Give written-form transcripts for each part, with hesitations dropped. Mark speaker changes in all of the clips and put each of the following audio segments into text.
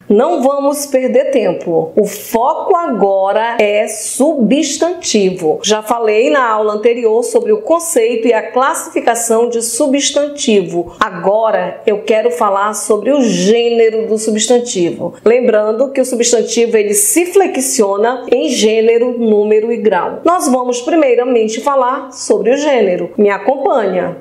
Speaker 1: Não vamos perder tempo. O foco agora é substantivo. Já falei na aula anterior sobre o conceito e a classificação de substantivo. Agora eu quero falar sobre o gênero do substantivo. Lembrando que o substantivo ele se flexiona em gênero, número e grau. Nós vamos primeiramente falar sobre o gênero. Me acompanha.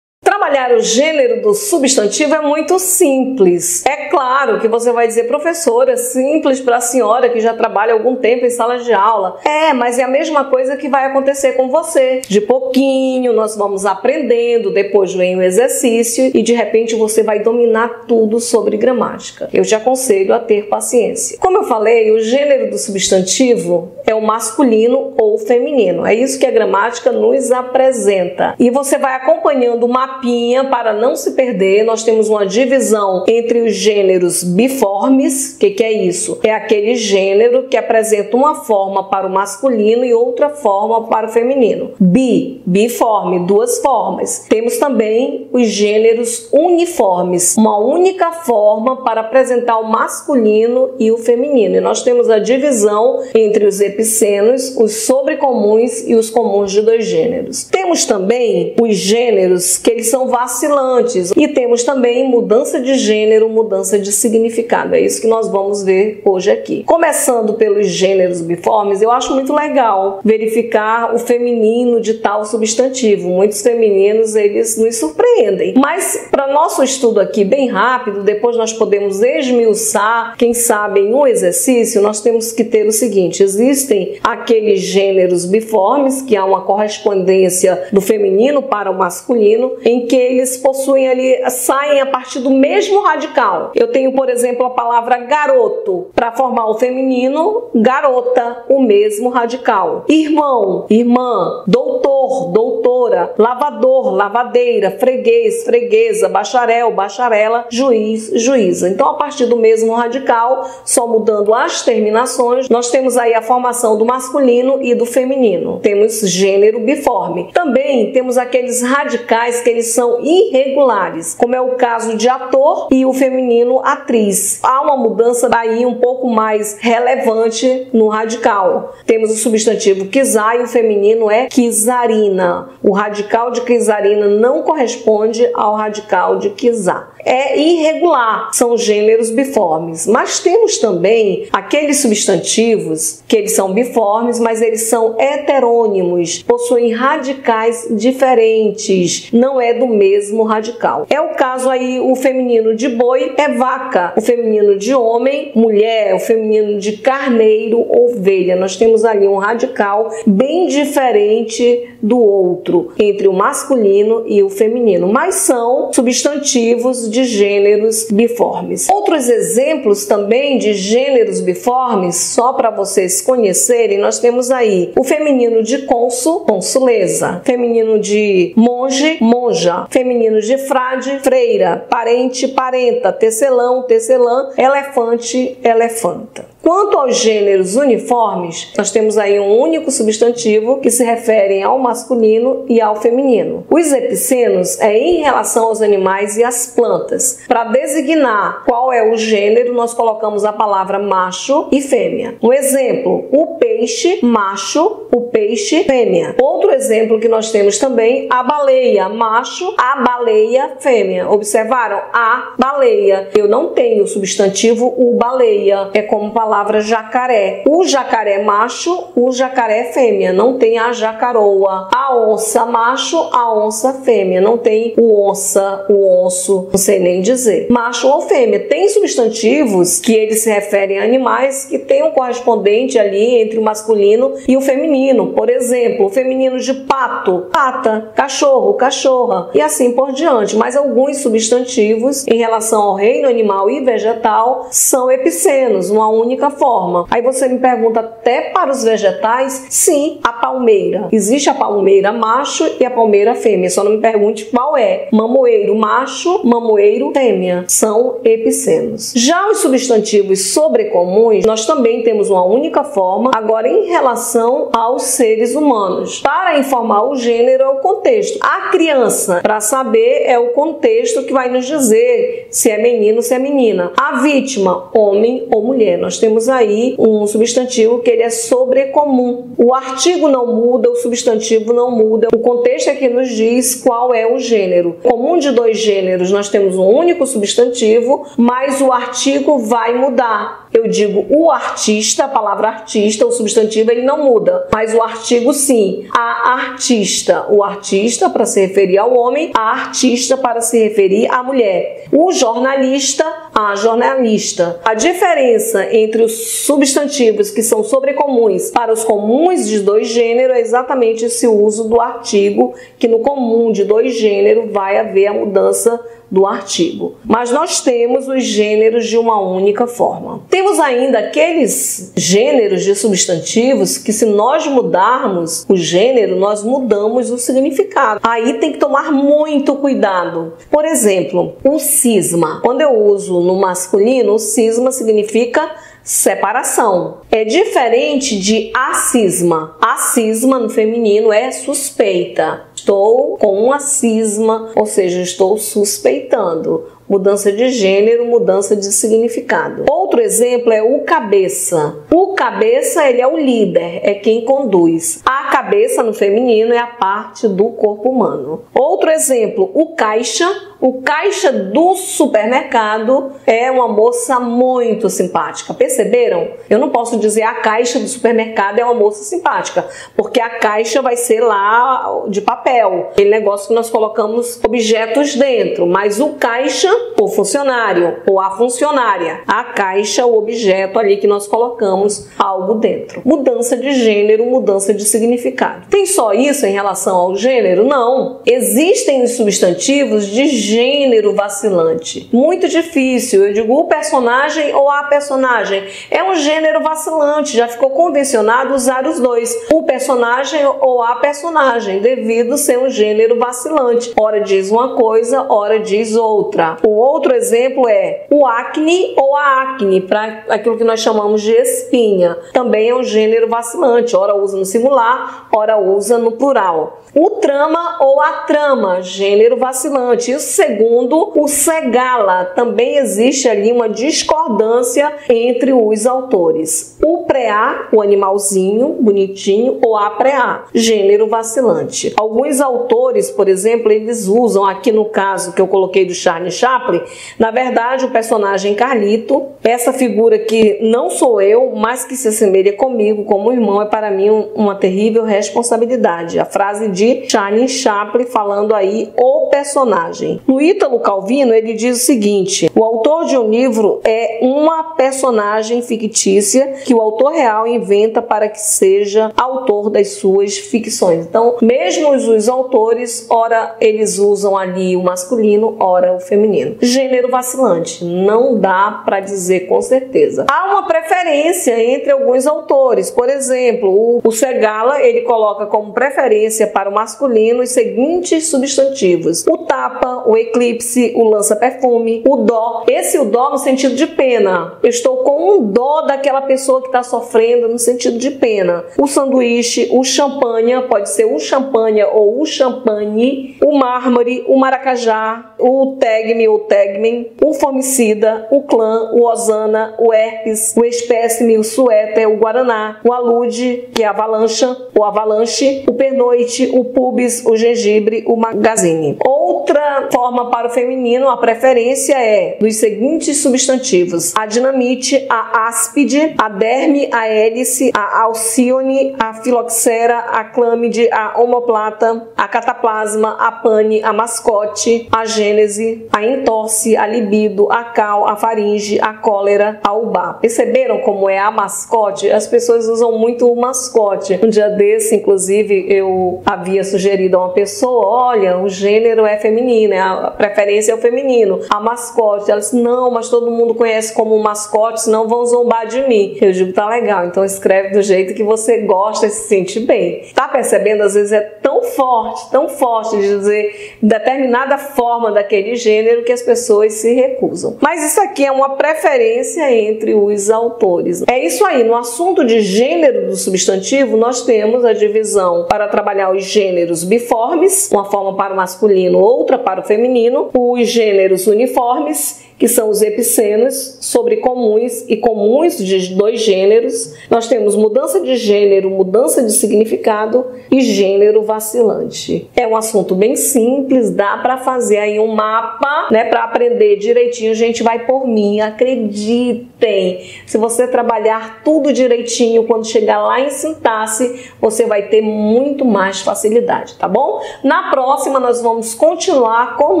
Speaker 1: Trabalhar o gênero do substantivo é muito simples. É claro que você vai dizer, professora, simples para a senhora que já trabalha há algum tempo em sala de aula. Mas é a mesma coisa que vai acontecer com você. De pouquinho nós vamos aprendendo, depois vem o exercício e de repente você vai dominar tudo sobre gramática. Eu te aconselho a ter paciência. Como eu falei, o gênero do substantivo é o masculino ou o feminino. É isso que a gramática nos apresenta. E você vai acompanhando o mapinha para não se perder. Nós temos uma divisão entre os gêneros biformes. O que é isso? É aquele gênero que apresenta uma forma para o masculino e outra forma para o feminino. Biforme, duas formas. Temos também os gêneros uniformes, uma única forma para apresentar o masculino e o feminino. E nós temos a divisão entre os epicenos, os sobrecomuns e os comuns de dois gêneros. Temos também os gêneros que eles são vacilantes e temos também mudança de gênero, mudança de significado. É isso que nós vamos ver hoje aqui. Começando pelos gêneros biformes, eu acho muito legal verificar o feminino de tal substantivo. Muitos femininos, eles nos surpreendem. Mas para nosso estudo aqui bem rápido, depois nós podemos esmiuçar, quem sabe em um exercício, nós temos que ter o seguinte: existem aqueles gêneros biformes, que há uma correspondência do feminino para o masculino, em que eles possuem ali, saem a partir do mesmo radical. Eu tenho, por exemplo, a palavra garoto, para formar o feminino, garota, o mesmo radical. Irmão, irmã, doutor, doutora, lavador, lavadeira, freguês, freguesa, bacharel, bacharela, juiz, juíza. Então, a partir do mesmo radical, só mudando as terminações, nós temos aí a formação do masculino e do feminino. Temos gênero biforme. Também temos aqueles radicais que eles são irregulares, como é o caso de ator e o feminino atriz. Há uma mudança daí um pouco mais relevante no radical. Temos o substantivo quiçá e o feminino é quizarina. O radical de quizarina não corresponde ao radical de quiçá. É irregular, são gêneros biformes. Mas temos também aqueles substantivos que eles são biformes, mas eles são heterônimos, possuem radicais diferentes, não é do mesmo radical. É o caso aí, o feminino de boi é vaca, o feminino de homem, mulher, o feminino de carneiro, ovelha. Nós temos ali um radical bem diferente do outro, entre o masculino e o feminino, mas são substantivos de gêneros biformes. Outros exemplos também de gêneros biformes, só para vocês conhecerem, nós temos aí o feminino de cônsul, consuleza, feminino de monge, monja, feminino de frade, freira, parente, parenta, tecelão, tecelã, elefante, elefanta. Quanto aos gêneros uniformes, nós temos aí um único substantivo que se referem ao masculino e ao feminino. Os epicenos é em relação aos animais e às plantas. Para designar qual é o gênero, nós colocamos a palavra macho e fêmea. Um exemplo, o peixe, macho, o peixe, fêmea. Outro exemplo que nós temos também, a baleia, macho, a baleia, fêmea. Observaram? A baleia. Eu não tenho o substantivo o baleia. É como palavra jacaré. O jacaré macho, o jacaré fêmea. Não tem a jacaroa. A onça macho, a onça fêmea. Não tem o onça, o onço. Não sei nem dizer. Macho ou fêmea. Tem substantivos que eles se referem a animais que tem um correspondente ali entre o masculino e o feminino. Por exemplo, o feminino de pato, pata, cachorro, cachorra e assim por diante. Mas alguns substantivos em relação ao reino animal e vegetal são epicenos, uma única forma. Aí você me pergunta, até para os vegetais? Sim, a palmeira. Existe a palmeira macho e a palmeira fêmea. Só não me pergunte qual é. Mamoeiro macho, mamoeiro fêmea. São epicenos. Já os substantivos sobrecomuns, nós também temos uma única forma, agora em relação aos seres humanos. Para informar o gênero é o contexto. A criança, para saber, é o contexto que vai nos dizer se é menino ou se é menina. A vítima, homem ou mulher. Nós temos aí um substantivo que ele é sobrecomum. O artigo não muda, o substantivo não muda. O contexto é que nos diz qual é o gênero. Comum de dois gêneros, nós temos um único substantivo, mas o artigo vai mudar. Eu digo o artista, a palavra artista, o substantivo ele não muda, mas o artigo sim. A artista, o artista para se referir ao homem, a artista para se referir à mulher. O jornalista, a jornalista. A diferença entre os substantivos que são sobrecomuns para os comuns de dois gêneros é exatamente esse uso do artigo, que no comum de dois gêneros vai haver a mudança do artigo. Mas nós temos os gêneros de uma única forma. Temos ainda aqueles gêneros de substantivos que, se nós mudarmos o gênero, nós mudamos o significado. Aí tem que tomar muito cuidado. Por exemplo, o cisma. Quando eu uso no masculino, o cisma significa separação. É diferente de acisma. Acisma no feminino é suspeita. Estou com uma cisma, ou seja, estou suspeitando. Mudança de gênero, mudança de significado. Outro exemplo é o cabeça. O cabeça, ele é o líder, é quem conduz. A cabeça no feminino é a parte do corpo humano. Outro exemplo, o caixa. O caixa do supermercado é uma moça muito simpática. Perceberam? Eu não posso dizer a caixa do supermercado é uma moça simpática, porque a caixa vai ser lá de papel, aquele negócio que nós colocamos objetos dentro, mas o caixa, o funcionário ou a funcionária, a caixa, o objeto ali que nós colocamos algo dentro. Mudança de gênero, mudança de significado. Tem só isso em relação ao gênero? Não. Existem os substantivos de gênero vacilante. Muito difícil. Eu digo o personagem ou a personagem. É um gênero vacilante. Já ficou convencionado usar os dois. O personagem ou a personagem, devido ser um gênero vacilante. Ora diz uma coisa, ora diz outra. O outro exemplo é o acne ou a acne, para aquilo que nós chamamos de espinha. Também é um gênero vacilante. Ora usa no singular, ora usa no plural. O trama ou a trama, gênero vacilante. E o segundo, o segala. Também existe ali uma discordância entre os autores. O preá, o animalzinho, bonitinho, ou a preá, gênero vacilante. Alguns autores, por exemplo, eles usam, aqui no caso que eu coloquei do Charlie Chaplin, na verdade o personagem Carlito, essa figura que não sou eu, mas que se assemelha comigo, como irmão, é para mim uma terrível responsabilidade. A frase de Charlie Chaplin falando aí o personagem. No Ítalo Calvino ele diz o seguinte: o autor de um livro é uma personagem fictícia que o autor real inventa para que seja autor das suas ficções. Então, mesmo os autores, ora eles usam ali o masculino, ora o feminino. Gênero vacilante, não dá para dizer com certeza. Há uma preferência entre alguns autores. Por exemplo, o Segala, ele coloca como preferência para o masculino os seguintes substantivos: o tapa, o eclipse, o lança-perfume, o dó. Esse o dó no sentido de pena. Eu estou com um dó daquela pessoa que está sofrendo no sentido de pena. O sanduíche, o champanha, pode ser o champanha ou o champanhe, o mármore, o maracajá, o tegme ou tegmen, o formicida, o clã, o osana, o herpes, o espécime, o suéter, o guaraná, o alude, que é a avalancha, o avalanche, o pernoite, o pubis, o gengibre, o magazine. Outra forma para o feminino, a preferência é dos seguintes substantivos: a dinamite, a áspide, a derme, a hélice, a alcione, a filoxera, a clâmide, a omoplata, a cataplasma, a pane, a mascote, a gênese, a entorse, a libido, a cal, a faringe, a cólera, a ubá. Perceberam como é a mascote? As pessoas usam muito o mascote. Um dia desse, inclusive, eu havia sugerido a uma pessoa: olha, o gênero é feminino. feminina, a preferência é o feminino. A mascote, ela disse, não, mas todo mundo conhece como mascote, senão vão zombar de mim. Eu digo, tá legal, então escreve do jeito que você gosta e se sente bem. Tá percebendo? Às vezes é tão forte de dizer determinada forma daquele gênero que as pessoas se recusam. Mas isso aqui é uma preferência entre os autores. É isso aí, no assunto de gênero do substantivo, nós temos a divisão para trabalhar os gêneros biformes, uma forma para o masculino, outra para o feminino, os gêneros uniformes, que são os epicenos, sobre comuns e comuns de dois gêneros. Nós temos mudança de gênero, mudança de significado e gênero vacilante. É um assunto bem simples, dá para fazer aí um mapa, né, para aprender direitinho. A gente vai por mim, acreditem. Se você trabalhar tudo direitinho, quando chegar lá em sintaxe, você vai ter muito mais facilidade, tá bom? Na próxima nós vamos continuar com o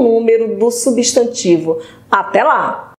Speaker 1: número do substantivo. Até lá!